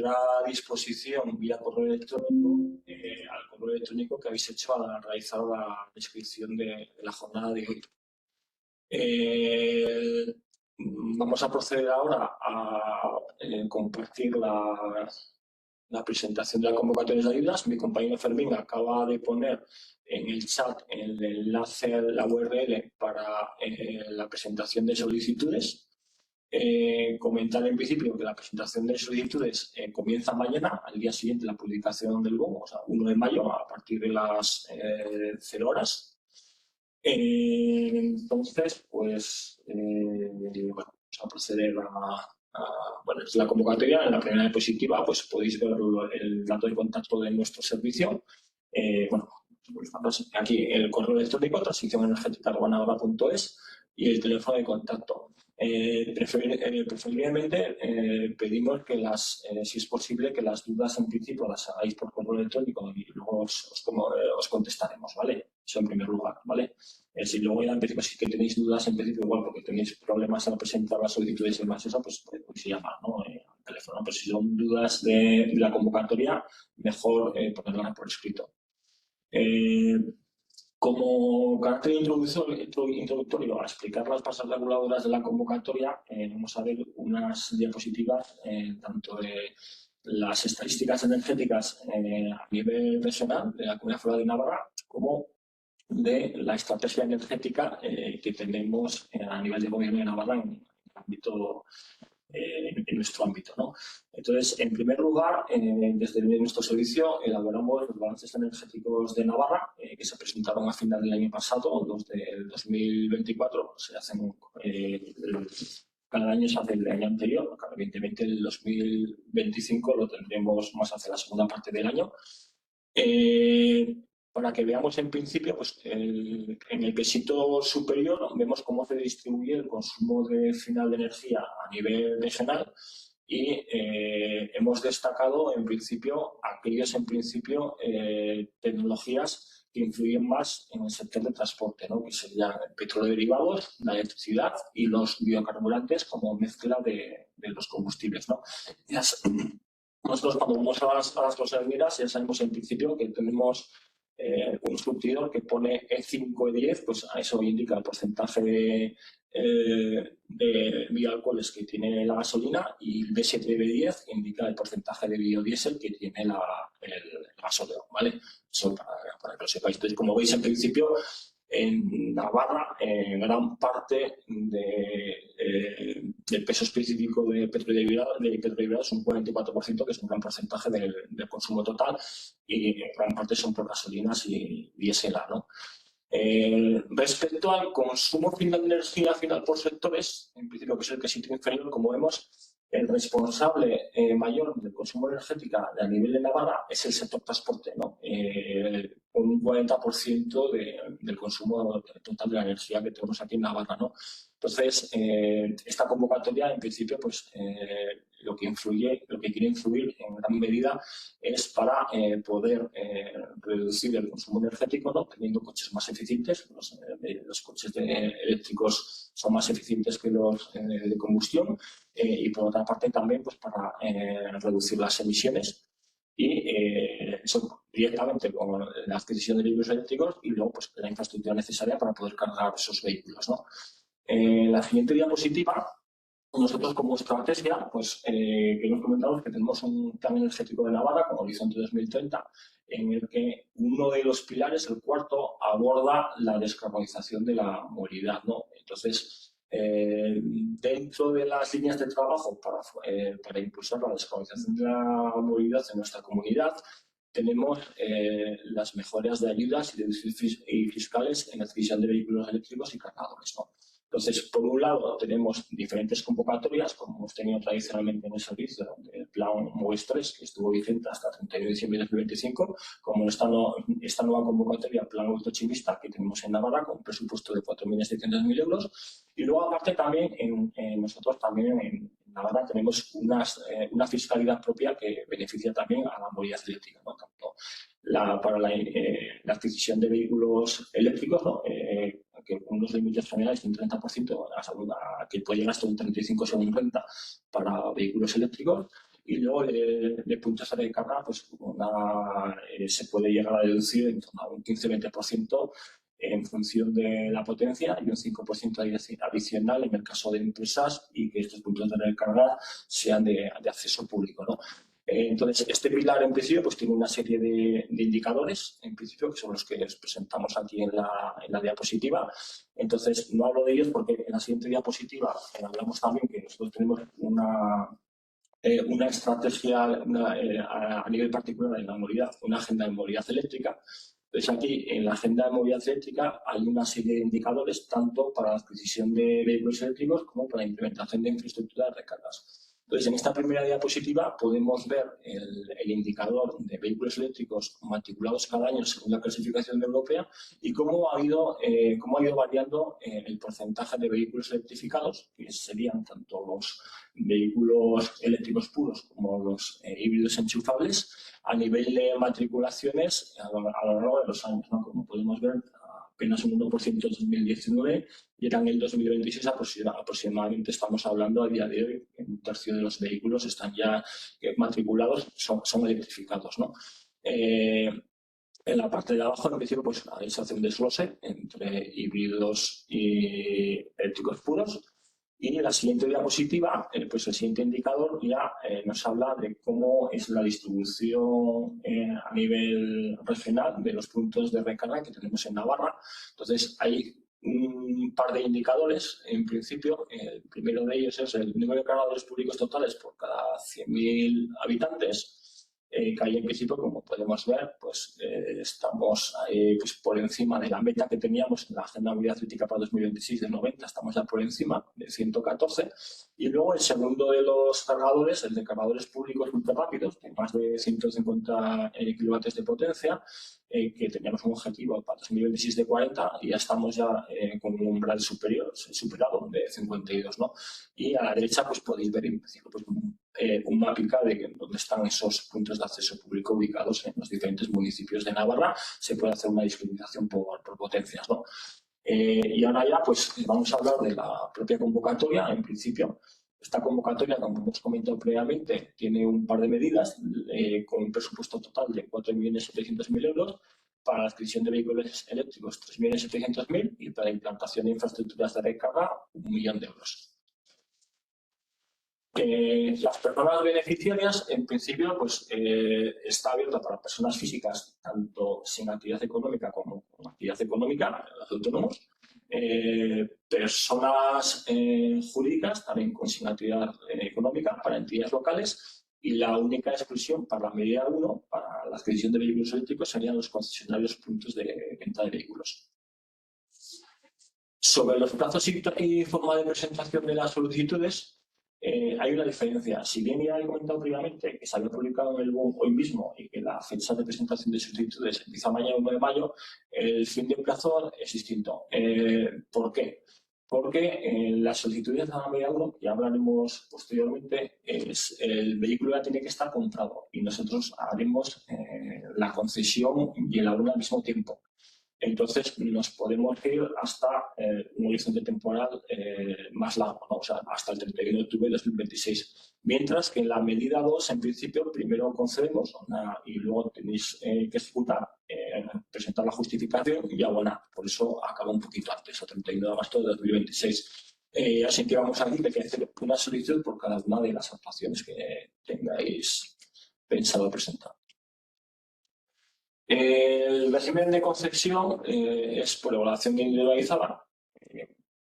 a disposición vía correo electrónico al correo electrónico que habéis hecho al realizar la descripción de la jornada de hoy. Vamos a proceder ahora a compartir la presentación de la convocatoria de ayudas. Mi compañero Fermín acaba de poner en el chat el enlace, la URL para la presentación de solicitudes. Comentar en principio que la presentación de solicitudes comienza mañana, al día siguiente la publicación del BOM, o sea, 1 de mayo, a partir de las 0 horas. Entonces, pues, bueno, vamos a proceder bueno, es la convocatoria. En la primera diapositiva, pues podéis ver el dato de contacto de nuestro servicio. Bueno, pues, aquí el correo electrónico, transicionenergética@navarra.es, y el teléfono de contacto. Preferiblemente pedimos que si es posible, que las dudas en principio las hagáis por correo electrónico y luego os contestaremos, ¿vale? Eso en primer lugar, ¿vale? Si luego ya en principio, si que tenéis dudas en principio igual porque tenéis problemas al presentar las solicitudes y demás, eso pues podéis llamar, ¿no? Al teléfono. Pero si son dudas de la convocatoria, mejor ponerlas por escrito. Como carácter introductorio a explicar las bases reguladoras de la convocatoria, vamos a ver unas diapositivas tanto de las estadísticas energéticas a nivel regional de la Comunidad Foral de Navarra como de la estrategia energética que tenemos a nivel de gobierno de Navarra en nuestro ámbito, ¿no? Entonces, en primer lugar, desde nuestro servicio elaboramos los balances energéticos de Navarra que se presentaron a final del año pasado, los del 2024, se hacen cada año, se hace el año anterior. Evidentemente el 2025 lo tendremos más hacia la segunda parte del año. Para que veamos en principio, pues en el quesito superior vemos cómo se distribuye el consumo final de energía a nivel regional y hemos destacado en principio aquellas tecnologías que influyen más en el sector de transporte, ¿no? Que serían el petróleo derivados, la electricidad y los biocarburantes como mezcla de los combustibles, ¿no? Nosotros cuando vamos a las gasolineras ya sabemos en principio que tenemos un surtidor que pone E5, E10, pues a eso indica el porcentaje de bioalcoholes que tiene la gasolina, y el B7 y B10 indica el porcentaje de biodiesel que tiene el gasóleo, ¿vale? Eso para que lo sepáis. Entonces, como veis, en principio, en Navarra, gran parte del peso específico de petróleo derivado es un 44%, que es un gran porcentaje del consumo total, y gran parte son por gasolinas y diésel, ¿no? Respecto al consumo final de energía final por sectores, en principio que es el quesito inferior, como vemos, el responsable mayor del consumo energético a nivel de Navarra es el sector transporte, ¿no? Un 40% del consumo total de la energía que tenemos aquí en Navarra, ¿no? Entonces, esta convocatoria, en principio, pues lo que quiere influir en gran medida es para poder reducir el consumo energético, ¿no? Teniendo coches más eficientes. Los coches eléctricos son más eficientes que los de combustión, y por otra parte también pues para reducir las emisiones, y eso directamente con la adquisición de vehículos eléctricos y luego pues la infraestructura necesaria para poder cargar esos vehículos, ¿no? La siguiente diapositiva, nosotros como estrategia, pues queremos comentaros que tenemos un plan energético de Navarra con Horizonte 2030, en el que uno de los pilares, el cuarto, aborda la descarbonización de la movilidad, ¿no? Entonces, dentro de las líneas de trabajo para impulsar la descarbonización de la movilidad en nuestra comunidad, tenemos las mejoras de ayudas y fiscales en la adquisición de vehículos eléctricos y cargadores, ¿no? Entonces, por un lado, tenemos diferentes convocatorias, como hemos tenido tradicionalmente en el servicio, el plan MOVES 3, que estuvo vigente hasta el 31 de diciembre de 2025, como esta nueva convocatoria, el plan autochimista, que tenemos en Navarra, con un presupuesto de 4.700.000 euros. Y luego, aparte, también nosotros también en Navarra tenemos una fiscalidad propia que beneficia también a la movilidad eléctrica, ¿no? Tanto para la adquisición de vehículos eléctricos, ¿no? Que unos límites generales de un 30%, que puede llegar hasta un 35% según renta para vehículos eléctricos, y luego de puntos de recarga pues se puede llegar a deducir en torno a un 15-20% en función de la potencia y un 5% adicional en el caso de empresas y que estos puntos de recarga sean de acceso público, ¿no? Entonces, este pilar en principio pues tiene una serie de indicadores, en principio, que son los que os presentamos aquí en la diapositiva. Entonces, no hablo de ellos porque en la siguiente diapositiva hablamos también que nosotros tenemos una estrategia a nivel particular en la movilidad, una agenda de movilidad eléctrica. Entonces, aquí en la agenda de movilidad eléctrica hay una serie de indicadores tanto para la adquisición de vehículos eléctricos como para la implementación de infraestructura de recargas. Entonces, en esta primera diapositiva podemos ver el indicador de vehículos eléctricos matriculados cada año según la clasificación europea y cómo ha ido variando el porcentaje de vehículos electrificados, que serían tanto los vehículos eléctricos puros como los híbridos enchufables, a nivel de matriculaciones a lo largo de los años, ¿no? Como podemos ver, apenas un 1% en 2019 y era en el 2026 aproximadamente, estamos hablando a día de hoy, un tercio de los vehículos están ya matriculados, son electrificados, ¿no? En la parte de abajo, en principio, pues ahí se hace un desglose entre híbridos y eléctricos puros. Y en la siguiente diapositiva, pues el siguiente indicador ya nos habla de cómo es la distribución a nivel regional de los puntos de recarga que tenemos en Navarra. Entonces, hay un par de indicadores. En principio, el primero de ellos es el número de cargadores públicos totales por cada 100.000 habitantes. Que ahí en principio, como podemos ver, pues estamos pues, por encima de la meta que teníamos en la Agenda de Movilidad Eléctrica para 2026 de 90, estamos ya por encima de 114. Y luego el segundo de los cargadores, el de cargadores públicos ultrarrápidos, de más de 150 kilovatios de potencia, que teníamos un objetivo para 2026 de 40 y ya estamos ya con un umbral superado de 52, ¿no? Y a la derecha pues podéis ver en principio pues, un mapa de dónde están esos puntos de acceso público ubicados en los diferentes municipios de Navarra. Se puede hacer una discriminación por potencias, ¿no? Y ahora ya pues vamos a hablar de la propia convocatoria. En principio, esta convocatoria, como hemos comentado previamente, tiene un par de medidas con un presupuesto total de 4.700.000 euros, para la adquisición de vehículos eléctricos 3.700.000 y para la implantación de infraestructuras de recarga 1.000.000 de euros. Las personas beneficiarias, en principio, pues está abierta para personas físicas, tanto sin actividad económica como con actividad económica, los autónomos, personas jurídicas, también sin actividad económica, para entidades locales, y la única exclusión para la medida 1, para la adquisición de vehículos eléctricos, serían los concesionarios puntos de venta de vehículos. Sobre los plazos y forma de presentación de las solicitudes, hay una diferencia. Si bien ya he comentado previamente que se había publicado en el BOM hoy mismo y que la fecha de presentación de solicitudes empieza mañana 1 de mayo, el fin de plazo es distinto. ¿Por qué? Porque las solicitudes de la medida 1, ya hablaremos posteriormente, el vehículo ya tiene que estar comprado y nosotros haremos la concesión y el abono al mismo tiempo. Entonces, nos podemos ir hasta un horizonte temporal más largo, ¿no? O sea, hasta el 31 de octubre de 2026. Mientras que en la medida 2, en principio, primero concedemos y luego tenéis que ejecutar, presentar la justificación y abonar. Por eso acaba un poquito antes, el 31 de agosto de 2026. Así que vamos aquí, hay que hacer una solicitud por cada una de las actuaciones que tengáis pensado presentar. El régimen de concesión es por evaluación individualizada,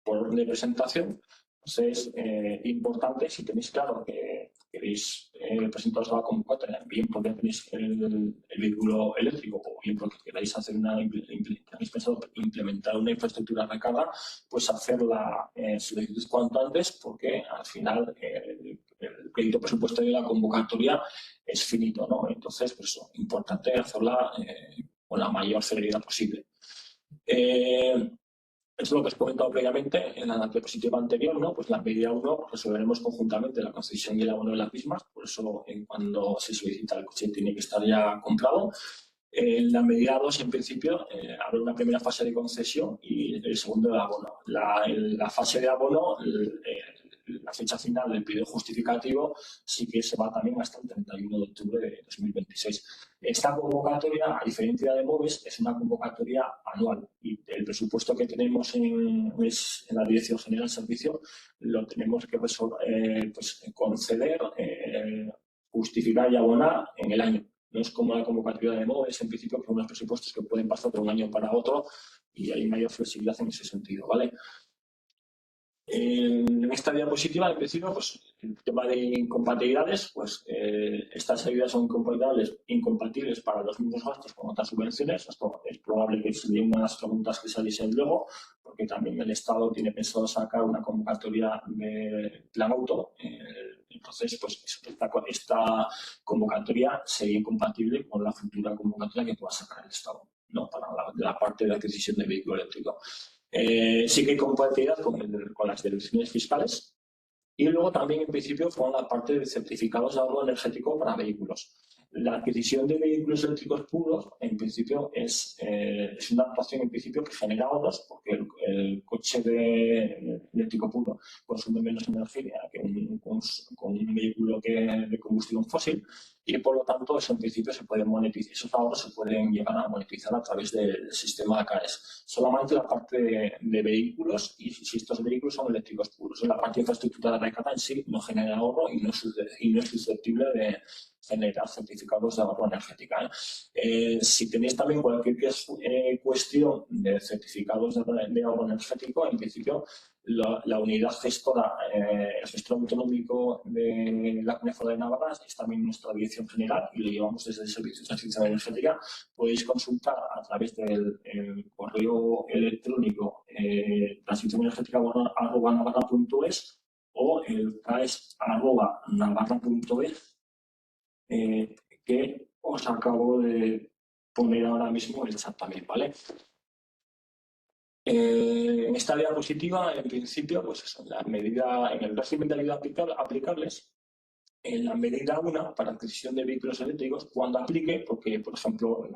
por orden de presentación. Entonces, es importante, si tenéis claro que queréis presentaros a la convocatoria, bien porque tenéis el vehículo eléctrico o bien porque queráis hacer habéis pensado implementar una infraestructura de recarga, pues hacer la solicitud cuanto antes, porque al final el crédito presupuestario de la convocatoria es finito, ¿no? Entonces, pues es importante hacerla con la mayor celeridad posible. Es lo que os he comentado previamente en la diapositiva anterior, ¿no? Pues la medida 1 resolveremos conjuntamente la concesión y el abono de las mismas, por eso cuando se solicita el coche tiene que estar ya comprado. En la medida 2, en principio, habrá una primera fase de concesión y el segundo de abono. La fase de abono, la fecha final del periodo justificativo sí que se va también hasta el 31 de octubre de 2026. Esta convocatoria, a diferencia de MOVES, es una convocatoria anual y el presupuesto que tenemos en la Dirección General de Servicio lo tenemos que conceder, justificar y abonar en el año. No es como la convocatoria de MOVES, en principio, que son unos presupuestos que pueden pasar de un año para otro y hay mayor flexibilidad en ese sentido, ¿vale? En esta diapositiva, en principio, pues el tema de incompatibilidades, pues estas ayudas son incompatibles para los mismos gastos con otras subvenciones. Esto es probable que sería una de las preguntas que saliesen luego, porque también el Estado tiene pensado sacar una convocatoria de plan auto. Entonces, pues esta convocatoria sería incompatible con la futura convocatoria que pueda sacar el Estado, ¿no? Para la parte de adquisición de vehículo eléctrico. Sí que hay compatibilidad con las deducciones fiscales y luego también, en principio, con la parte de certificados de ahorro energético para vehículos. La adquisición de vehículos eléctricos puros, en principio, es una actuación en principio que genera ahorros, porque el coche eléctrico puro consume menos energía que con un vehículo de combustión fósil y, por lo tanto, eso en principio se puede monetizar. Esos ahorros se pueden llegar a monetizar a través del sistema ACAES. Solamente la parte de vehículos, y si estos vehículos son eléctricos puros. En la parte de infraestructura de recarga en sí no genera ahorro y no es susceptible de generar certificados de ahorro energética. Si tenéis también cualquier cuestión de certificados de ahorro energético, en principio la unidad gestora, el gestor autonómico de la Comunidad de Navarra es también nuestra dirección general y lo llevamos desde el Servicio de Transición Energética. Podéis consultar a través del correo electrónico transicionenergética@navarra.es o el caes@navarra.es, que os acabo de poner ahora mismo el chat también, ¿vale? En esta diapositiva, en principio, pues eso, en el régimen de ayuda aplicables, en la medida 1 para adquisición de vehículos eléctricos, cuando aplique, porque, por ejemplo,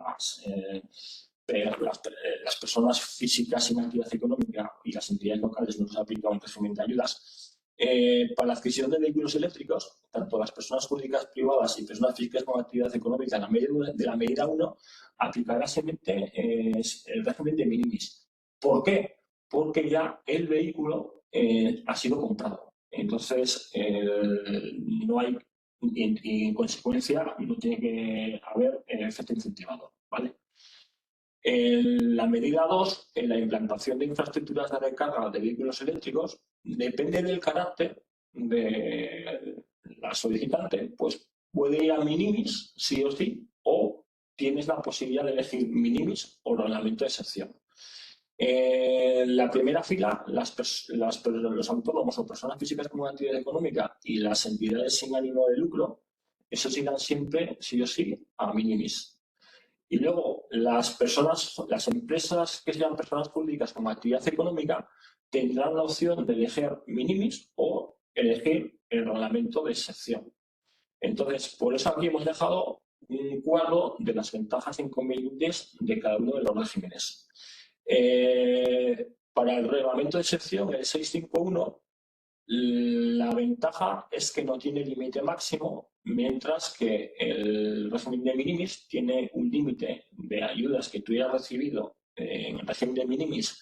las personas físicas sin actividad económica y las entidades locales no se aplica un régimen de ayudas. Para la adquisición de vehículos eléctricos, tanto las personas jurídicas privadas y personas físicas con actividad económica de la medida 1 aplicará simplemente el régimen de minimis. ¿Por qué? Porque ya el vehículo ha sido comprado. Entonces, no hay, y en consecuencia, no tiene que haber efecto incentivador, ¿vale? En la medida 2, en la implantación de infraestructuras de recarga de vehículos eléctricos, depende del carácter de la solicitante, pues puede ir a minimis, sí o sí, o tienes la posibilidad de elegir minimis o reglamento de excepción. En la primera fila, los autónomos o personas físicas con actividad económica y las entidades sin ánimo de lucro, esos irán siempre, sí o sí, a minimis. Y luego, las empresas que sean personas públicas con actividad económica tendrán la opción de elegir minimis o elegir el reglamento de excepción. Entonces, por eso aquí hemos dejado un cuadro de las ventajas e inconvenientes de cada uno de los regímenes. Para el reglamento de excepción, el 651, la ventaja es que no tiene límite máximo, mientras que el régimen de minimis tiene un límite de ayudas que tú hayas recibido en el régimen de minimis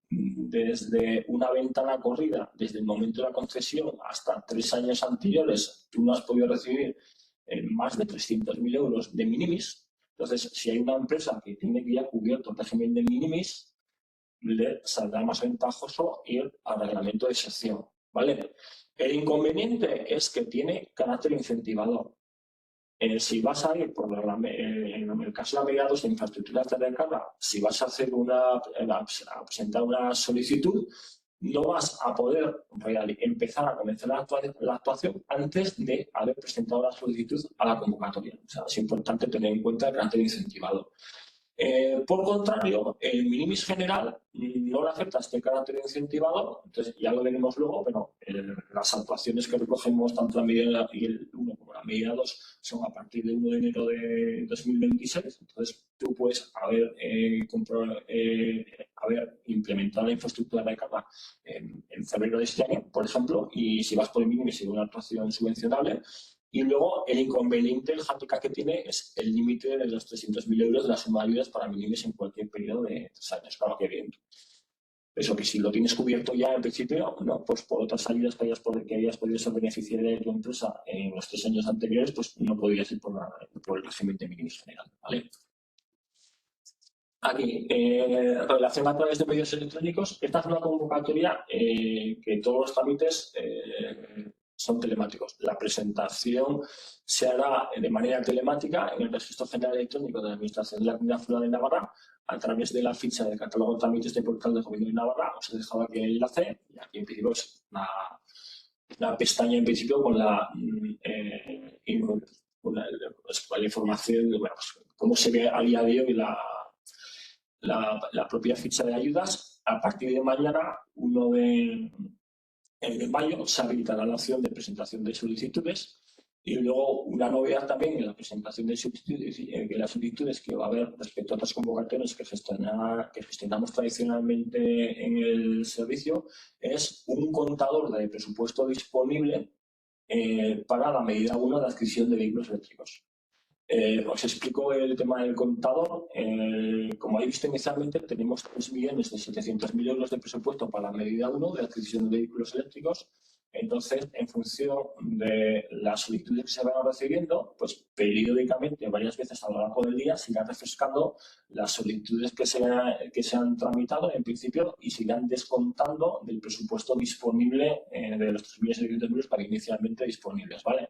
desde una ventana corrida, desde el momento de la concesión hasta 3 años anteriores, tú no has podido recibir más de 300.000 euros de minimis. Entonces, si hay una empresa que tiene que ya cubierto el régimen de minimis, le saldrá más ventajoso ir al reglamento de excepción, ¿vale? El inconveniente es que tiene carácter incentivador. Si vas a ir en el caso de mediados de infraestructuras de recarga, si vas a hacer a presentar una solicitud, no vas a poder empezar a comenzar la actuación antes de haber presentado la solicitud a la convocatoria. O sea, es importante tener en cuenta el carácter incentivador. Por contrario, el minimis general no le acepta este carácter incentivado, entonces ya lo veremos luego, pero las actuaciones que recogemos tanto la medida y el 1 como la medida 2 son a partir del 1 de enero de 2026, entonces tú puedes haber implementado la infraestructura de carga en febrero de este año, por ejemplo, y si vas por el minimis y una actuación subvencionable. Y luego el inconveniente, el handicap que tiene es el límite de los 300.000 euros de la suma de ayudas para minimis en cualquier periodo de 3 años. Claro que bien. Eso que si lo tienes cubierto ya en principio, no, pues por otras ayudas que hayas podido ser beneficiario de tu empresa en los 3 años anteriores, pues no podrías ir por el régimen de minimis general, ¿vale? Aquí, relación a través de medios electrónicos. Esta es una convocatoria que todos los trámites son telemáticos. La presentación se hará de manera telemática en el Registro General Electrónico de la Administración de la Comunidad Foral de Navarra a través de la ficha del catálogo de trámites de portal del Gobierno de Navarra. Os he dejado aquí el enlace y aquí en principio es una pestaña en principio con la información de cómo se ve a día de hoy la propia ficha de ayudas. A partir de mañana, 1 de mayo, se habilitará la opción de presentación de solicitudes y luego una novedad también en la presentación de las solicitudes que va a haber respecto a otras convocatorias que gestionamos tradicionalmente en el servicio es un contador de presupuesto disponible para la medida 1 de adquisición de vehículos eléctricos. Os explico el tema del contador. Como habéis visto inicialmente, tenemos 3.700.000 euros de presupuesto para la medida 1 de adquisición de vehículos eléctricos. Entonces, en función de las solicitudes que se van recibiendo, pues periódicamente, varias veces a lo largo del día, se irán refrescando las solicitudes que se han tramitado en principio y se irán descontando del presupuesto disponible de los 3.700.000 euros para inicialmente disponibles, ¿vale?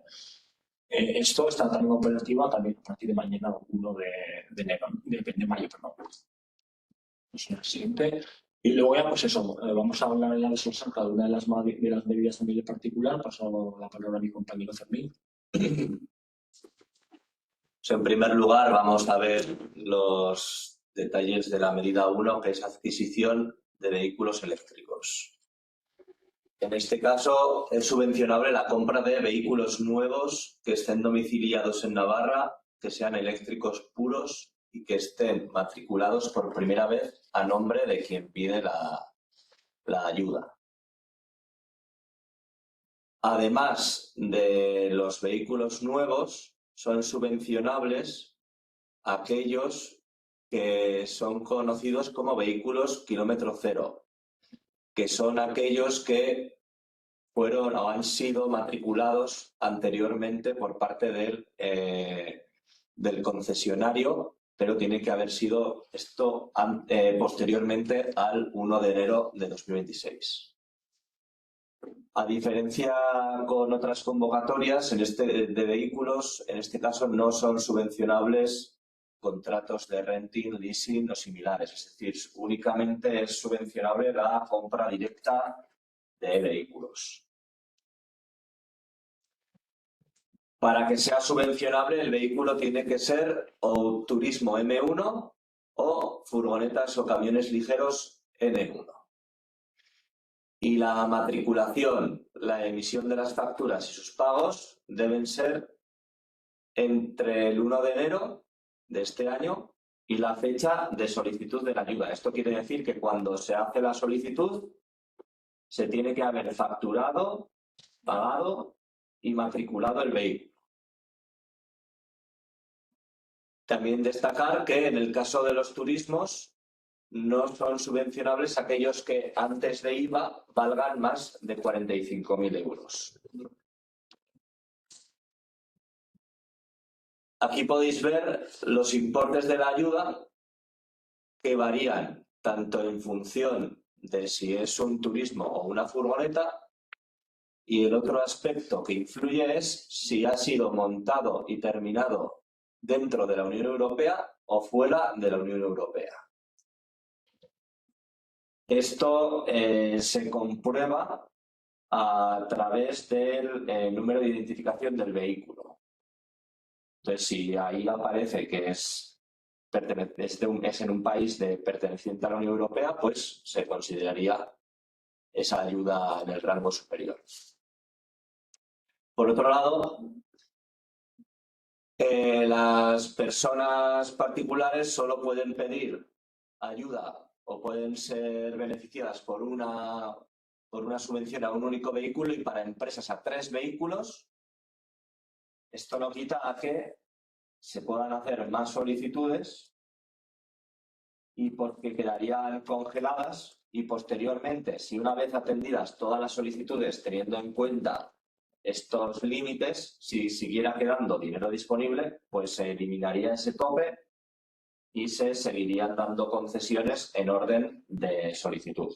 Esto está también operativa también a partir de mañana, 1 de mayo, perdón. Siguiente. Y luego ya, pues eso, vamos a hablar ya de cada una de las medidas también en particular. Paso la palabra a mi compañero Fermín. En primer lugar, vamos a ver los detalles de la medida 1, que es adquisición de vehículos eléctricos. En este caso, es subvencionable la compra de vehículos nuevos que estén domiciliados en Navarra, que sean eléctricos puros y que estén matriculados por primera vez a nombre de quien pide la ayuda. Además de los vehículos nuevos, son subvencionables aquellos que son conocidos como vehículos kilómetro cero, que son aquellos que fueron o han sido matriculados anteriormente por parte del concesionario, pero tiene que haber sido esto posteriormente al 1 de enero de 2026. A diferencia con otras convocatorias de vehículos, en este caso no son subvencionables contratos de renting, leasing o similares. Es decir, únicamente es subvencionable la compra directa de vehículos. Para que sea subvencionable, el vehículo tiene que ser o turismo M1 o furgonetas o camiones ligeros N1. Y la matriculación, la emisión de las facturas y sus pagos deben ser entre el 1 de enero de este año y la fecha de solicitud de la ayuda. Esto quiere decir que cuando se hace la solicitud se tiene que haber facturado, pagado y matriculado el vehículo. También destacar que en el caso de los turismos no son subvencionables aquellos que antes de IVA valgan más de 45.000 euros. Aquí podéis ver los importes de la ayuda que varían tanto en función de si es un turismo o una furgoneta, y el otro aspecto que influye es si ha sido montado y terminado dentro de la Unión Europea o fuera de la Unión Europea. Esto se comprueba a través del número de identificación del vehículo. Entonces, si ahí aparece que es es en un país perteneciente a la Unión Europea, pues se consideraría esa ayuda en el rango superior. Por otro lado, las personas particulares solo pueden pedir ayuda o pueden ser beneficiadas por una subvención a un único vehículo, y para empresas a 3 vehículos. Esto no quita a que se puedan hacer más solicitudes y porque quedarían congeladas, y posteriormente, si una vez atendidas todas las solicitudes teniendo en cuenta estos límites, si siguiera quedando dinero disponible, pues se eliminaría ese tope y se seguirían dando concesiones en orden de solicitud.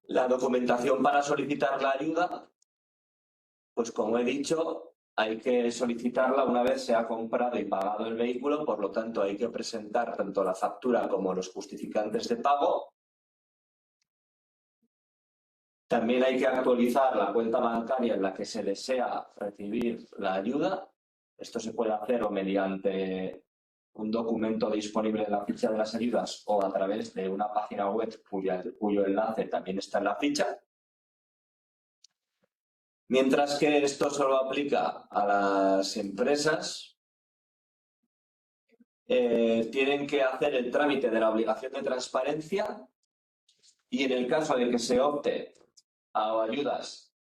La documentación para solicitar la ayuda, pues como he dicho, hay que solicitarla una vez se ha comprado y pagado el vehículo, por lo tanto hay que presentar tanto la factura como los justificantes de pago. También hay que actualizar la cuenta bancaria en la que se desea recibir la ayuda. Esto se puede hacer o mediante un documento disponible en la ficha de las ayudas o a través de una página web cuyo enlace también está en la ficha. Mientras que esto solo aplica a las empresas, tienen que hacer el trámite de la obligación de transparencia, y en el caso de que se opte a ayudas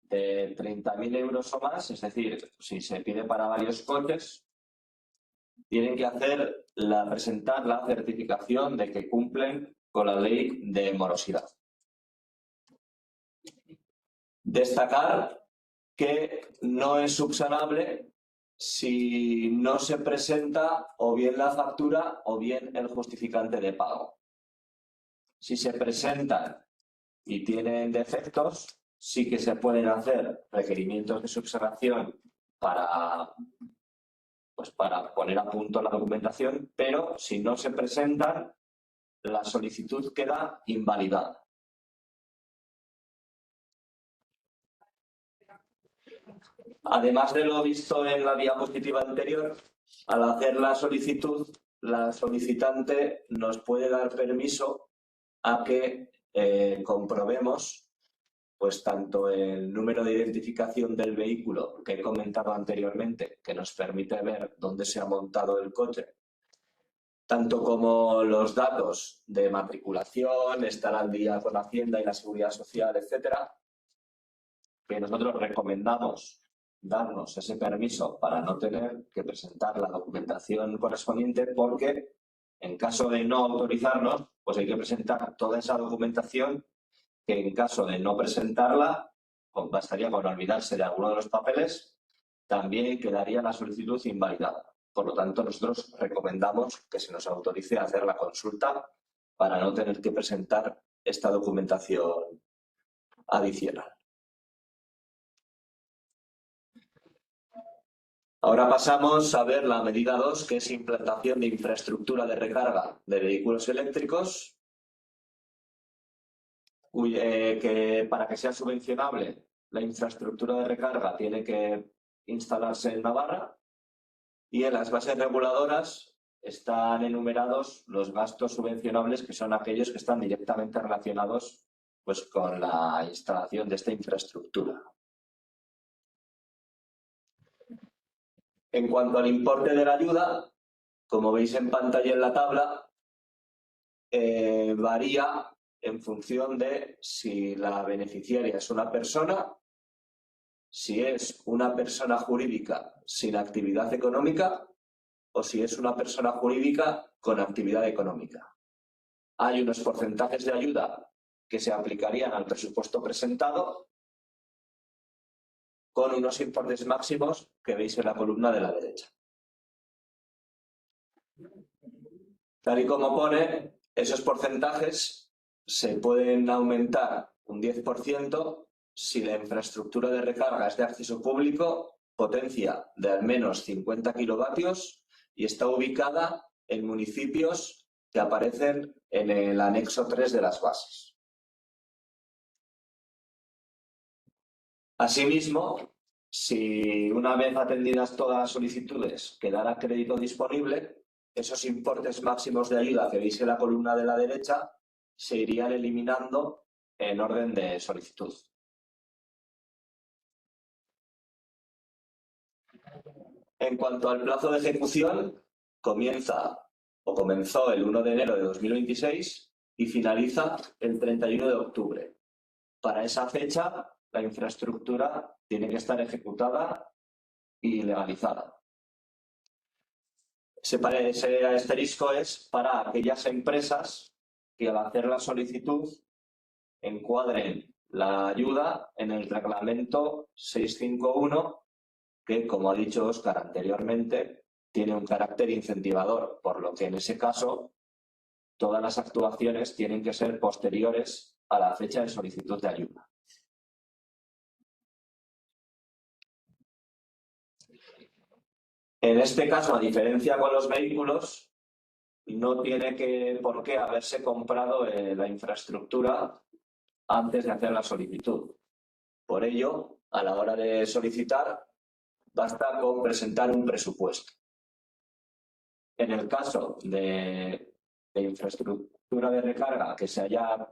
de 30.000 euros o más, es decir, si se pide para varios coches, tienen que presentar la certificación de que cumplen con la ley de morosidad. Destacar que no es subsanable si no se presenta o bien la factura o bien el justificante de pago. Si se presentan y tienen defectos, sí que se pueden hacer requerimientos de subsanación para poner a punto la documentación, pero si no se presentan, la solicitud queda invalidada. Además de lo visto en la diapositiva anterior, al hacer la solicitud, la solicitante nos puede dar permiso a que comprobemos pues tanto el número de identificación del vehículo que he comentado anteriormente, que nos permite ver dónde se ha montado el coche, tanto como los datos de matriculación, estar al día con Hacienda y la Seguridad Social, etcétera, que nosotros recomendamos darnos ese permiso para no tener que presentar la documentación correspondiente, porque en caso de no autorizarnos, pues hay que presentar toda esa documentación, que en caso de no presentarla, pues bastaría con olvidarse de alguno de los papeles, también quedaría la solicitud invalidada. Por lo tanto, nosotros recomendamos que se nos autorice a hacer la consulta para no tener que presentar esta documentación adicional. Ahora pasamos a ver la medida 2, que es implantación de infraestructura de recarga de vehículos eléctricos, que para que sea subvencionable la infraestructura de recarga tiene que instalarse en Navarra, y en las bases reguladoras están enumerados los gastos subvencionables, que son aquellos que están directamente relacionados pues, con la instalación de esta infraestructura. En cuanto al importe de la ayuda, como veis en pantalla en la tabla, varía en función de si la beneficiaria es una persona, si es una persona jurídica sin actividad económica o si es una persona jurídica con actividad económica. Hay unos porcentajes de ayuda que se aplicarían al presupuesto presentado, con unos importes máximos que veis en la columna de la derecha. Tal y como pone, esos porcentajes se pueden aumentar un 10% si la infraestructura de recarga es de acceso público, potencia de al menos 50 kilovatios y está ubicada en municipios que aparecen en el anexo 3 de las bases. Asimismo, Si una vez atendidas todas las solicitudes quedara crédito disponible, esos importes máximos de ayuda que veis en la columna de la derecha se irían eliminando en orden de solicitud. En cuanto al plazo de ejecución, comenzó el 1 de enero de 2026 y finaliza el 31 de octubre. Para esa fecha, la infraestructura tiene que estar ejecutada y legalizada. Ese asterisco es para aquellas empresas que al hacer la solicitud encuadren la ayuda en el reglamento 651, que, como ha dicho Óscar anteriormente, tiene un carácter incentivador, por lo que en ese caso todas las actuaciones tienen que ser posteriores a la fecha de solicitud de ayuda. En este caso, a diferencia con los vehículos, no tiene por qué haberse comprado la infraestructura antes de hacer la solicitud. Por ello, a la hora de solicitar, basta con presentar un presupuesto. En el caso de infraestructura de recarga que se haya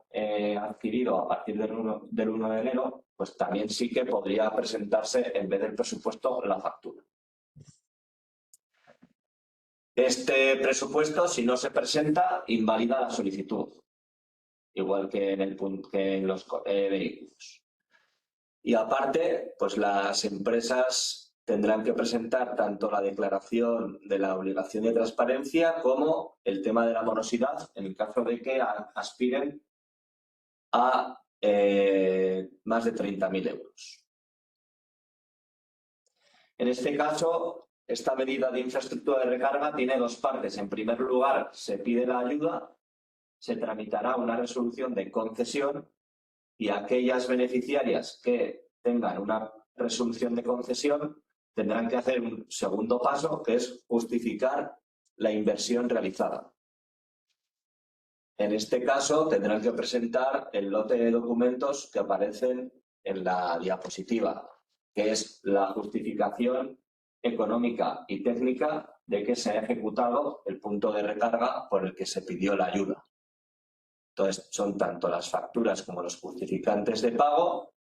adquirido a partir del 1 de enero, pues también sí que podría presentarse, en vez del presupuesto, la factura. Este presupuesto, si no se presenta, invalida la solicitud, igual que en los vehículos. Y aparte, pues las empresas tendrán que presentar tanto la declaración de la obligación de transparencia como el tema de la morosidad, en el caso de que aspiren a más de 30.000 euros. En este caso, esta medida de infraestructura de recarga tiene dos partes. En primer lugar, se pide la ayuda, se tramitará una resolución de concesión y aquellas beneficiarias que tengan una resolución de concesión tendrán que hacer un segundo paso, que es justificar la inversión realizada. En este caso, tendrán que presentar el lote de documentos que aparecen en la diapositiva, que es la justificación económica y técnica de que se ha ejecutado el punto de recarga por el que se pidió la ayuda. Entonces, son tanto las facturas como los justificantes de pago.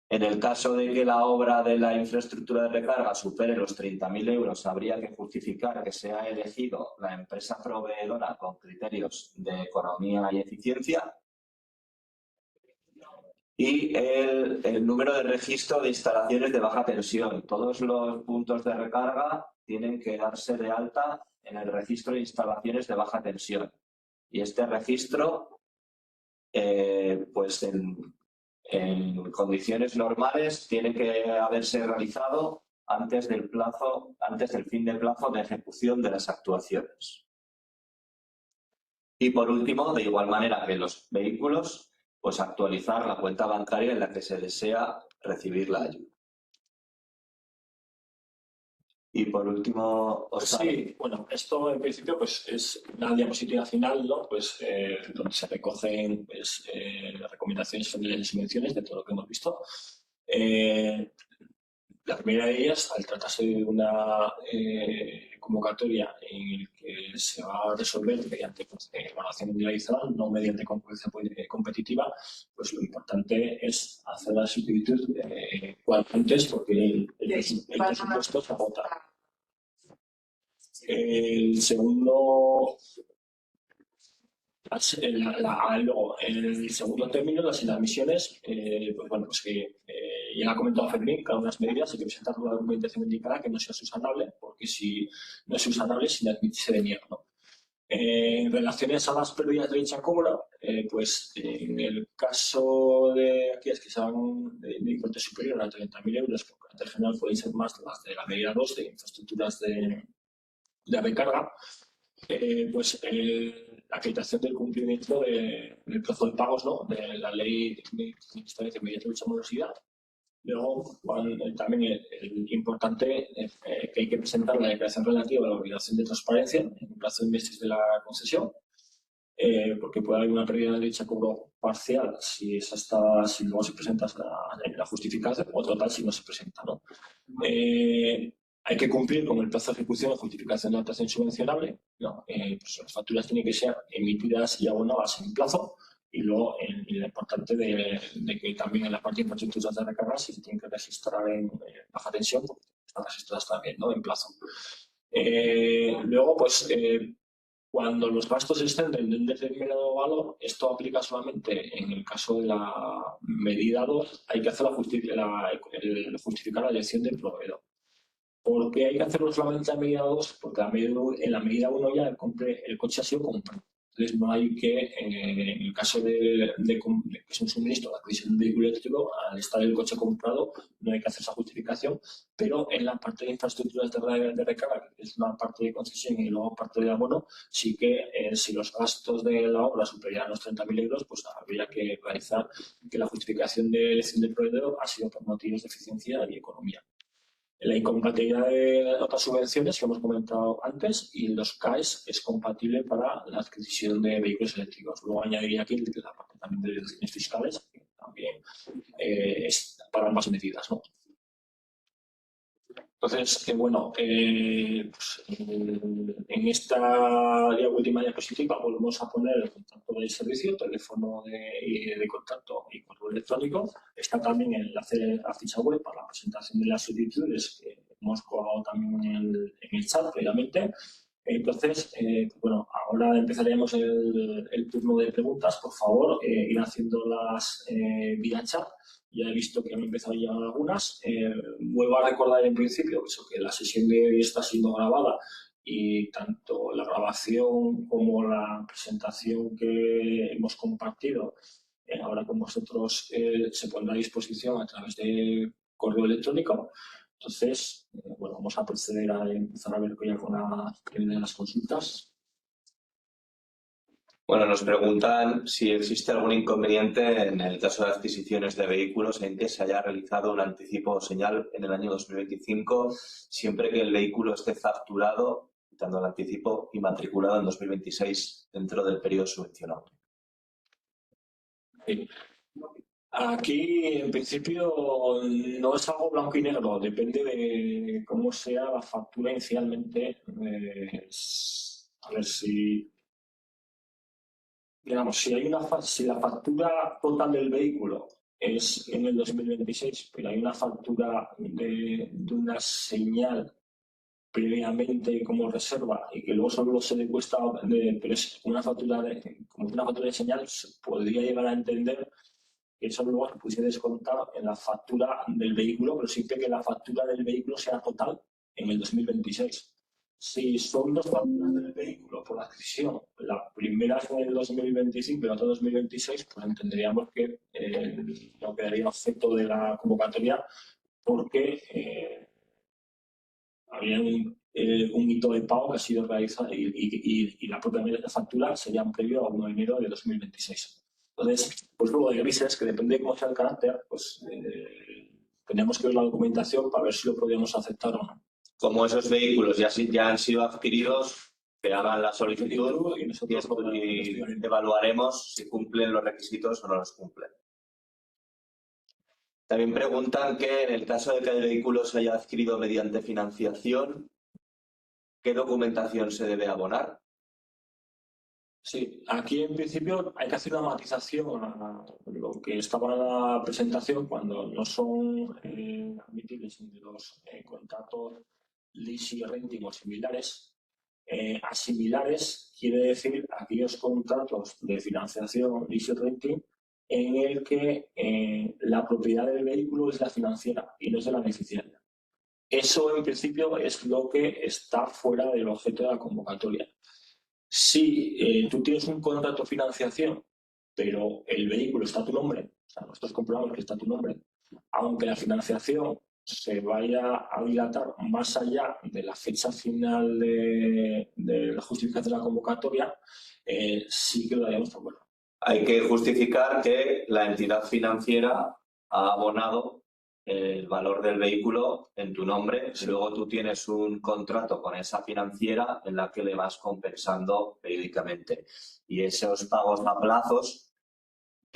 En el caso de que la obra de la infraestructura de recarga supere los 30.000 euros, habría que justificar que se ha elegido la empresa proveedora con criterios de economía y eficiencia. Y el número de registro de instalaciones de baja tensión. Todos los puntos de recarga tienen que darse de alta en el registro de instalaciones de baja tensión. Y este registro, pues en condiciones normales, tiene que haberse realizado antes del fin de plazo de ejecución de las actuaciones. Y por último, de igual manera que los vehículos, pues actualizar la cuenta bancaria en la que se desea recibir la ayuda. Y por último, Óscar. Sí, bueno, esto en principio pues es una diapositiva final, ¿no? Pues donde se recogen pues, recomendaciones generales y menciones de todo lo que hemos visto. La primera de ellas, al tratarse de una convocatoria en la que se va a resolver mediante evaluación individualizada, no mediante concurrencia competitiva, pues lo importante es hacer la solicitud cuanto antes, porque el presupuesto se agota. El segundo, luego, el segundo término, las inadmisiones, pues bueno, pues que ya ha comentado Fermín, cada una de las medidas hay que presentar una documentación indicada que no sea subsanable, porque si no es subsanable, se deniega, ¿no? En relaciones a las pérdidas de dicha compra, pues en el caso de aquellas que sean de importe superior a 30.000 euros, por carácter general pueden ser más las de la medida 2 de infraestructuras de recarga, pues la acreditación del cumplimiento del plazo de pagos, ¿no? De la ley que establece mediante mucha morosidad. Luego, también el importante que hay que presentar la declaración relativa a la obligación de transparencia en un plazo de meses de la concesión, porque puede haber una pérdida de dicha cobro parcial si si luego se presenta la justificación, o total si no se presenta, ¿no? Hay que cumplir con el plazo de ejecución o justificación de actuación subvencionable, ¿no? Pues las facturas tienen que ser emitidas y abonadas en plazo, y luego lo importante de que también en la parte de infraestructuras de recarga se tienen que registrar en baja tensión, porque están registradas también, ¿no? En plazo. Luego, pues cuando los gastos exceden de un determinado valor, esto aplica solamente en el caso de la medida 2, hay que hacer justificar la elección del proveedor. ¿Por qué hay que hacerlo solamente en la medida 2? Porque en la medida 1 ya el coche ha sido comprado. Entonces no hay que, en el caso de que es un suministro, la adquisición de un vehículo eléctrico, al estar el coche comprado, no hay que hacer esa justificación, pero en la parte de infraestructuras de recarga, que es una parte de concesión y luego parte de abono, sí que si los gastos de la obra superan los 30.000 euros, pues habría que realizar que la justificación de elección del proveedor ha sido por motivos de eficiencia y economía. La incompatibilidad de otras subvenciones que hemos comentado antes, y los CAEs es compatible para la adquisición de vehículos eléctricos. Luego añadiría aquí la parte también de deducciones fiscales, que también es para ambas medidas, ¿no? Entonces, pues, en esta última diapositiva volvemos a poner el contacto del servicio, teléfono de contacto y correo electrónico. Está también el enlace a ficha web para la presentación de las solicitudes que hemos colgado también en el chat previamente. Entonces, ahora empezaremos el turno de preguntas. Por favor, ir haciéndolas vía chat. Ya he visto que han empezado a llegar algunas. Vuelvo a recordar en principio que la sesión de hoy está siendo grabada, y tanto la grabación como la presentación que hemos compartido ahora con vosotros se pondrá a disposición a través de correo electrónico. Entonces, vamos a proceder a empezar a ver ya con las consultas. Bueno, nos preguntan si existe algún inconveniente en el caso de adquisiciones de vehículos en que se haya realizado un anticipo o señal en el año 2025, siempre que el vehículo esté facturado, quitando el anticipo, y matriculado en 2026 dentro del periodo subvencionado. Sí. Aquí, en principio, no es algo blanco y negro, depende de cómo sea la factura inicialmente. A ver si, digamos, si la factura total del vehículo es en el 2026, pero hay una factura de una señal previamente como reserva y que luego solo se le cuesta, pero es una factura como una factura de señal, se podría llegar a entender que eso luego se pudiese descontar en la factura del vehículo, pero siempre que la factura del vehículo sea total en el 2026. Si son dos facturas del vehículo por adquisición, la primera es en el 2025 y la otra en 2026, pues entenderíamos que no quedaría objeto de la convocatoria, porque había un hito de pago que ha sido realizado y la propia factura sería previo a 1 de enero de 2026. Entonces, pues luego de grises, que depende de cómo sea el carácter, pues tenemos que ver la documentación para ver si lo podríamos aceptar o no. Como esos vehículos ya han sido adquiridos, que hagan la solicitud y nosotros evaluaremos si cumplen los requisitos o no los cumplen. También preguntan que en el caso de que el vehículo se haya adquirido mediante financiación, ¿qué documentación se debe abonar? Sí, aquí en principio hay que hacer una matización a lo que estaba en la presentación cuando no son admitibles ni los contratos leasing, renting o similares. Asimilares quiere decir aquellos contratos de financiación, leasing, renting, en el que la propiedad del vehículo es la financiera y no es de la beneficiaria. Eso en principio es lo que está fuera del objeto de la convocatoria. Si tú tienes un contrato de financiación, pero el vehículo está a tu nombre, o sea, nosotros comprobamos que está a tu nombre, aunque la financiación se vaya a dilatar más allá de la fecha final de la justificación de la convocatoria, sí que lo daríamos por bueno. Hay que justificar que la entidad financiera ha abonado el valor del vehículo en tu nombre, sí. Luego tú tienes un contrato con esa financiera en la que le vas compensando periódicamente. Y esos pagos a plazos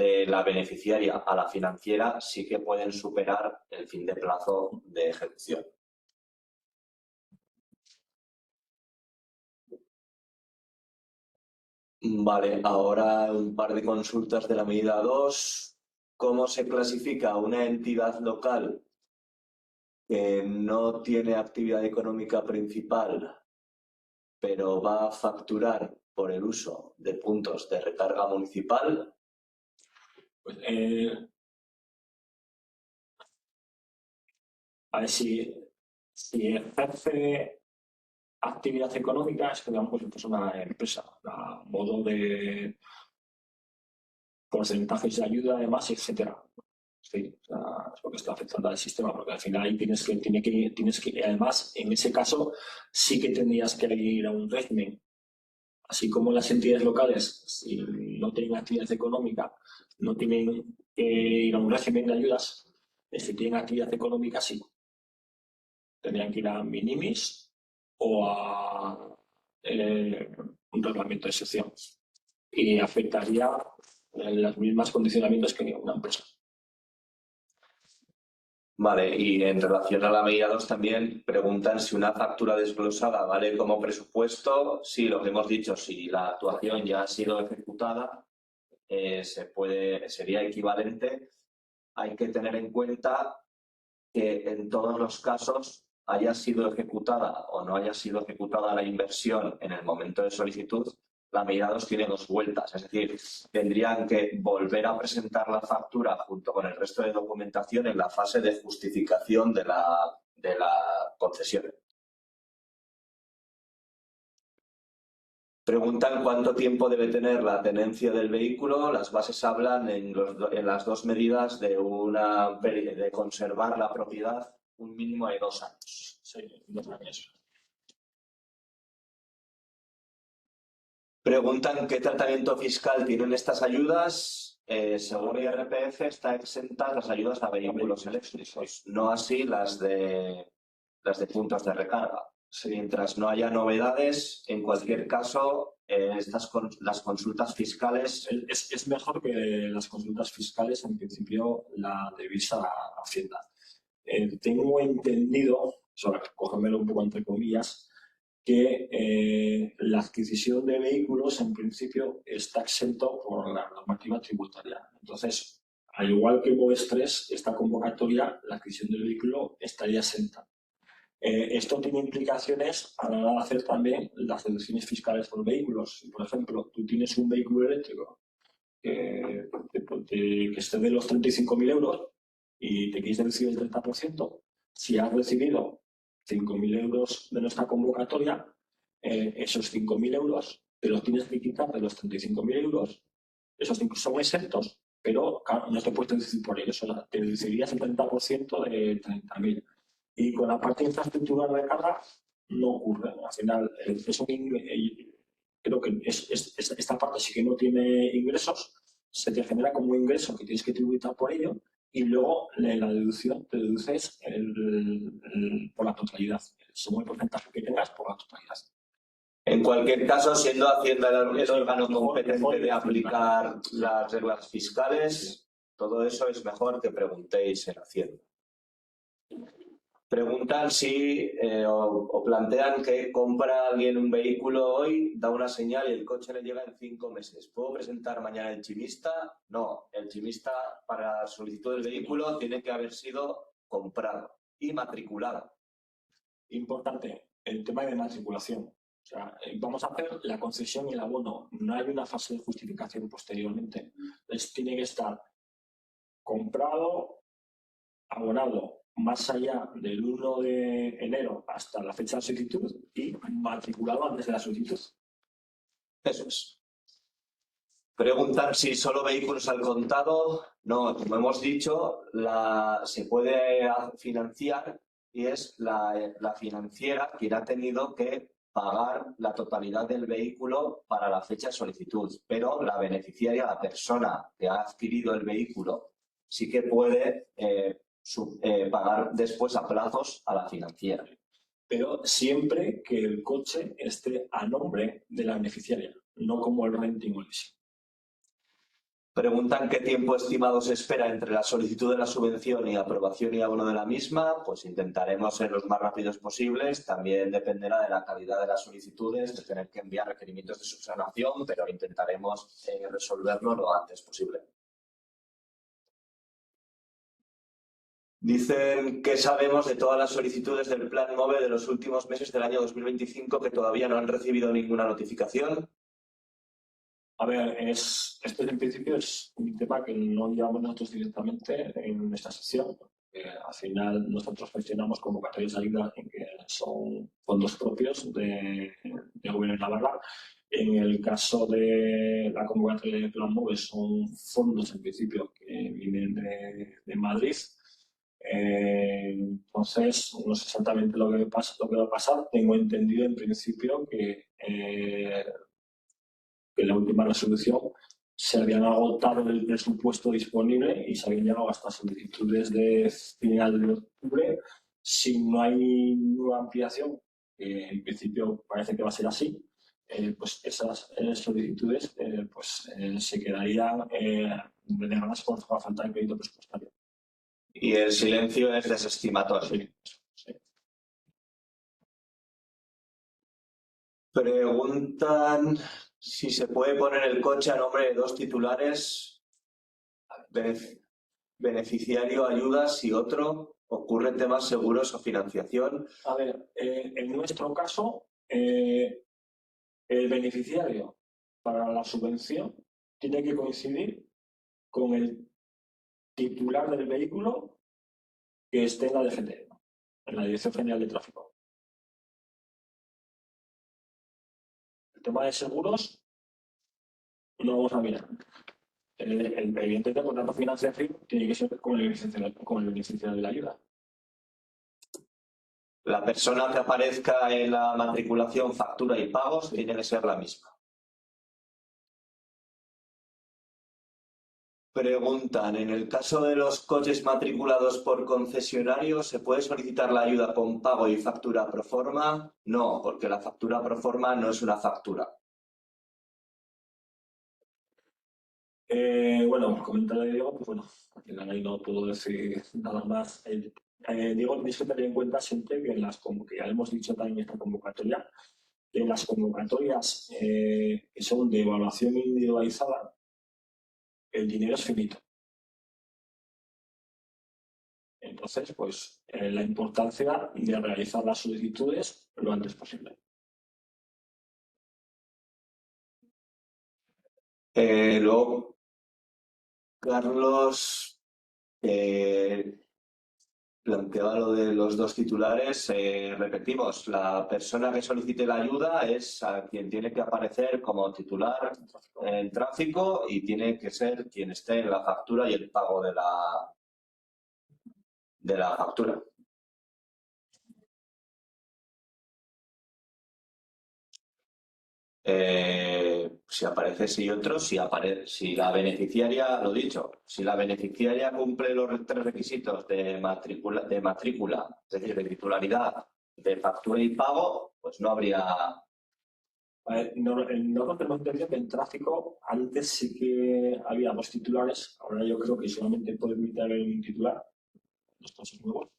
de la beneficiaria a la financiera sí que pueden superar el fin de plazo de ejecución. Vale, ahora un par de consultas de la medida 2. ¿Cómo se clasifica una entidad local que no tiene actividad económica principal, pero va a facturar por el uso de puntos de recarga municipal? Pues, a ver si ejerce actividad económica, es que digamos pues una empresa, a modo de porcentajes de ayuda, además, etcétera. Sí, o sea, es lo que está afectando al sistema, porque al final ahí tienes que, además, en ese caso, sí que tendrías que ir a un régimen. Así como las entidades locales, si no tienen actividad económica, no tienen que ir a un régimen de ayudas, si tienen actividad económica, sí. Tendrían que ir a minimis o a un reglamento de excepción. Y afectaría en los mismos condicionamientos que una empresa. Vale, y en relación a la medida 2 también preguntan si una factura desglosada vale como presupuesto. Sí, lo que hemos dicho, si la actuación ya ha sido ejecutada, sería equivalente. Hay que tener en cuenta que en todos los casos, haya sido ejecutada o no haya sido ejecutada la inversión en el momento de solicitud, la medida 2 tiene 2 vueltas, es decir, tendrían que volver a presentar la factura junto con el resto de documentación en la fase de justificación de la concesión. Preguntan cuánto tiempo debe tener la tenencia del vehículo. Las bases hablan en las 2 medidas de conservar la propiedad un mínimo de 2 años. Sí, 2 años. Preguntan qué tratamiento fiscal tienen estas ayudas. Según IRPF está exentas las ayudas a vehículos eléctricos, no así las de puntos de recarga. Mientras no haya novedades, en cualquier caso, las consultas fiscales... Es mejor que las consultas fiscales, en principio, la devisa a Hacienda. Tengo entendido, cógemelo un poco entre comillas, que la adquisición de vehículos, en principio, está exento por la normativa tributaria. Entonces, al igual que MOVES 3, esta convocatoria, la adquisición del vehículo estaría exenta. Esto tiene implicaciones a la hora de hacer también las deducciones fiscales por vehículos. Si, por ejemplo, tú tienes un vehículo eléctrico que excede los 35.000 euros y te quieres deducir el 30%, si has recibido 5.000 euros de nuestra convocatoria, esos 5.000 euros te los tienes que quitar de los 35.000 euros. Esos son exentos, pero claro, no te puedes deducir por ellos, te deducirías el 30% de 30.000. Y con la parte de infraestructura de carga no ocurre. Al final, creo que esta parte sí que no tiene ingresos, se te genera como un ingreso que tienes que tributar por ello y luego la deducción te deduces por la totalidad, según el porcentaje que tengas por la totalidad. En cualquier caso, siendo Hacienda el órgano competente de aplicar las reglas fiscales, todo eso es mejor que preguntéis en Hacienda. Preguntan si o plantean que compra alguien un vehículo hoy, da una señal y el coche le llega en 5 meses. ¿Puedo presentar mañana el chimista? No, el chimista para la solicitud del vehículo tiene que haber sido comprado y matriculado. Importante, el tema de matriculación. O sea, vamos a hacer la concesión y el abono. No hay una fase de justificación posteriormente. Entonces, tiene que estar comprado, abonado más allá del 1 de enero hasta la fecha de solicitud y matriculado antes de la solicitud. Eso es. Preguntan si solo vehículos al contado. No, como hemos dicho, se puede financiar y es la financiera quien ha tenido que pagar la totalidad del vehículo para la fecha de solicitud, pero la beneficiaria, la persona que ha adquirido el vehículo, sí que puede pagar después a plazos a la financiera. Pero siempre que el coche esté a nombre de la beneficiaria, no como el renting o leasing. Preguntan qué tiempo estimado se espera entre la solicitud de la subvención y aprobación y abono de la misma. Pues intentaremos ser los más rápidos posibles. También dependerá de la calidad de las solicitudes, de tener que enviar requerimientos de subsanación, pero intentaremos resolverlo lo antes posible. Dicen que sabemos de todas las solicitudes del Plan MOVE de los últimos meses del año 2025 que todavía no han recibido ninguna notificación. A ver, este en principio es un tema que no llevamos nosotros directamente en esta sección. Al final nosotros gestionamos convocatorias de ayuda en que son fondos propios de Gobierno de Navarra. En el caso de la convocatoria de Plan MOVE son fondos en principio que vienen de Madrid. Entonces, no sé exactamente lo que va a pasar. Tengo entendido en principio que en la última resolución se habían agotado el presupuesto disponible y se habían llegado hasta solicitudes de final de octubre. Si no hay nueva ampliación, que en principio parece que va a ser así, pues esas solicitudes se quedarían denegadas por falta de crédito presupuestario. Y el silencio es desestimatorio. Sí. Preguntan si se puede poner el coche a nombre de dos titulares, beneficiario ayudas y otro. ¿Ocurren temas seguros o financiación? A ver, en nuestro caso, el beneficiario para la subvención tiene que coincidir con el titular del vehículo que esté en la DGT, en la Dirección General de Tráfico. El tema de seguros lo vamos a mirar. Evidentemente, el contrato financiación tiene que ser con el beneficiario de la ayuda. La persona que aparezca en la matriculación, factura y pagos tiene que ser la misma. Preguntan, en el caso de los coches matriculados por concesionario, ¿se puede solicitar la ayuda con pago y factura pro forma? No, porque la factura pro forma no es una factura. Bueno, comentario de Diego, pues bueno, al final ahí no puedo decir nada más. Diego, tenéis que tener en cuenta siempre que que ya hemos dicho también en esta convocatoria, que en las convocatorias que son de evaluación individualizada, el dinero es finito. Entonces, pues la importancia de realizar las solicitudes lo antes posible. Luego, Carlos planteaba lo de los dos titulares. Repetimos, la persona que solicite la ayuda es a quien tiene que aparecer como titular en tráfico y tiene que ser quien esté en la factura y el pago de la factura. Si aparece sí y otro, si la beneficiaria, lo dicho, si la beneficiaria cumple los tres requisitos de matrícula, es decir, de titularidad, de factura y pago, pues no habría. Nosotros tenemos entendido que en tráfico antes sí que había dos titulares, ahora yo creo que solamente puede emitir un titular, los coches nuevos.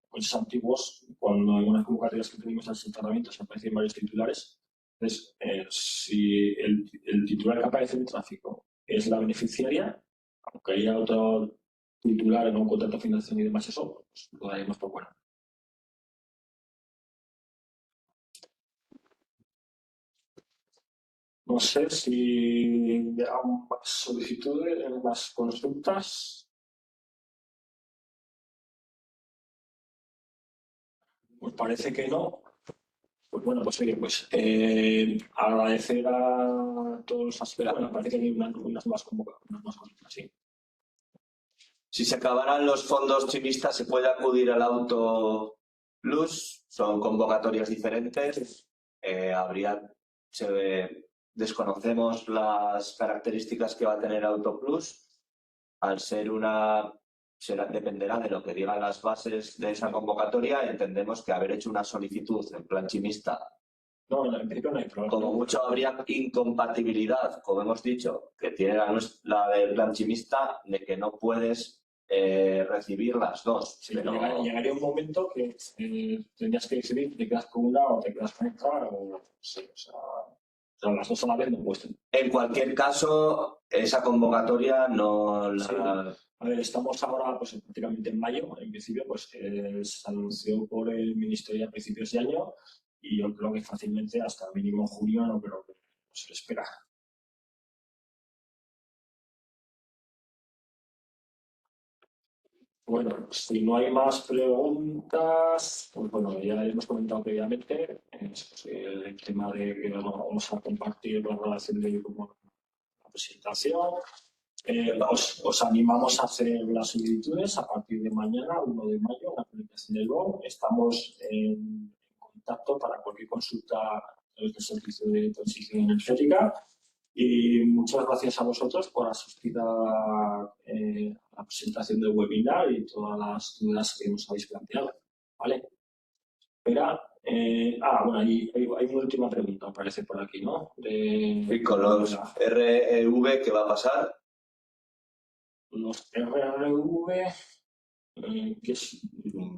Coches antiguos, cuando en unas convocatorias que tenemos al tratamiento se aparecen varios titulares. Entonces, si el titular que aparece en el tráfico es la beneficiaria, aunque haya otro titular en un contrato de financiación y demás, eso pues, lo daremos por bueno. No sé si llegan más solicitudes, más consultas. Pues parece que no. Pues bueno, pues oye, agradecer a todos los aspirantes. Bueno, parece que hay unas más consultas, sí. Si se acabaran los fondos chimistas, se puede acudir al Auto Plus, son convocatorias diferentes. Desconocemos las características que va a tener Auto Plus. Al ser dependerá de lo que digan las bases de esa convocatoria. Entendemos que haber hecho una solicitud en plan chimista No, en principio no hay problema. Como mucho habría incompatibilidad, como hemos dicho, que tiene la del plan chimista, de que no puedes recibir las dos. Sí, pero... llegaría un momento que tendrías que decidir, te quedas con una o te quedas con otra, o sí, o sea, las dos a la vez no pueden. En cualquier caso, esa convocatoria no la... Sí. A ver, estamos ahora pues prácticamente en mayo, en principio pues se anunció por el Ministerio a principios de año y yo creo que fácilmente hasta mínimo junio no creo que se le espera. Bueno, si no hay más preguntas, pues bueno, ya hemos comentado previamente pues, el tema de que vamos a compartir la relación de la presentación. Os animamos a hacer las solicitudes a partir de mañana, 1 de mayo, la publicación del blog. Estamos en contacto para cualquier consulta a través del servicio de transición energética. Y muchas gracias a vosotros por asistir a la presentación del webinar y todas las dudas que nos habéis planteado. ¿Vale? Espera. Bueno, hay una última pregunta, aparece por aquí, ¿no? Y con los REV, ¿qué va a pasar? Los RRV, que es,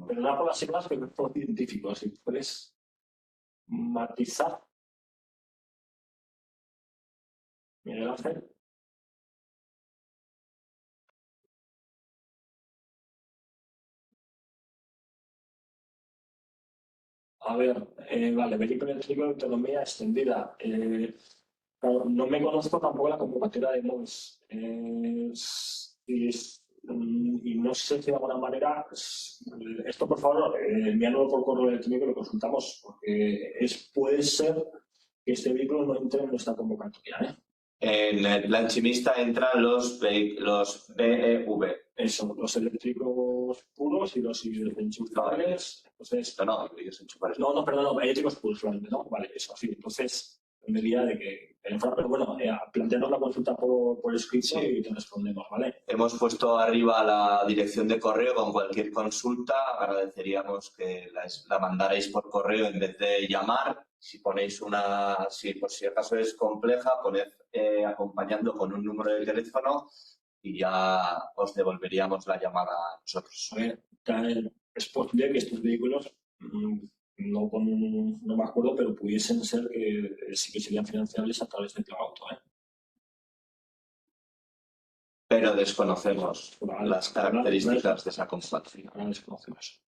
perdona por las siglas, pero es por científico, si puedes matizar. Miguel Ángel. A ver, vale, vehículo eléctrico de autonomía extendida. Claro, no me conozco tampoco la convocatoria de MONS. Y no sé si de alguna manera, esto por favor, envíanoslo por correo electrónico y lo consultamos, porque puede ser que este vehículo no entre en nuestra convocatoria. En el plan chimista entran los BEV. Eso, los eléctricos puros y los enchufables. Entonces, ellos enchufables. No, perdón, eléctricos puros solamente, ¿no? Vale, eso, sí. Entonces, en medida de que... Pero bueno, plantearnos la consulta por escrito Sí. Y te respondemos, ¿vale? Hemos puesto arriba la dirección de correo con cualquier consulta. Agradeceríamos que la mandarais por correo en vez de llamar. Si ponéis si por si acaso es compleja, poned acompañando con un número de teléfono y ya os devolveríamos la llamada a nosotros. A ver, es posible que estos vehículos, no me acuerdo, pero pudiesen ser que sí que serían financiables a través de Plan Auto, Pero desconocemos las características de esa consulta. Ahora desconocemos.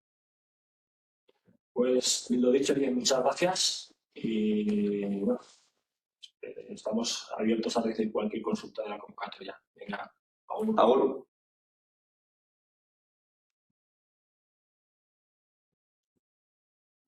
Pues lo dicho, bien, muchas gracias y bueno, estamos abiertos a recibir cualquier consulta de la convocatoria. Venga, Aún.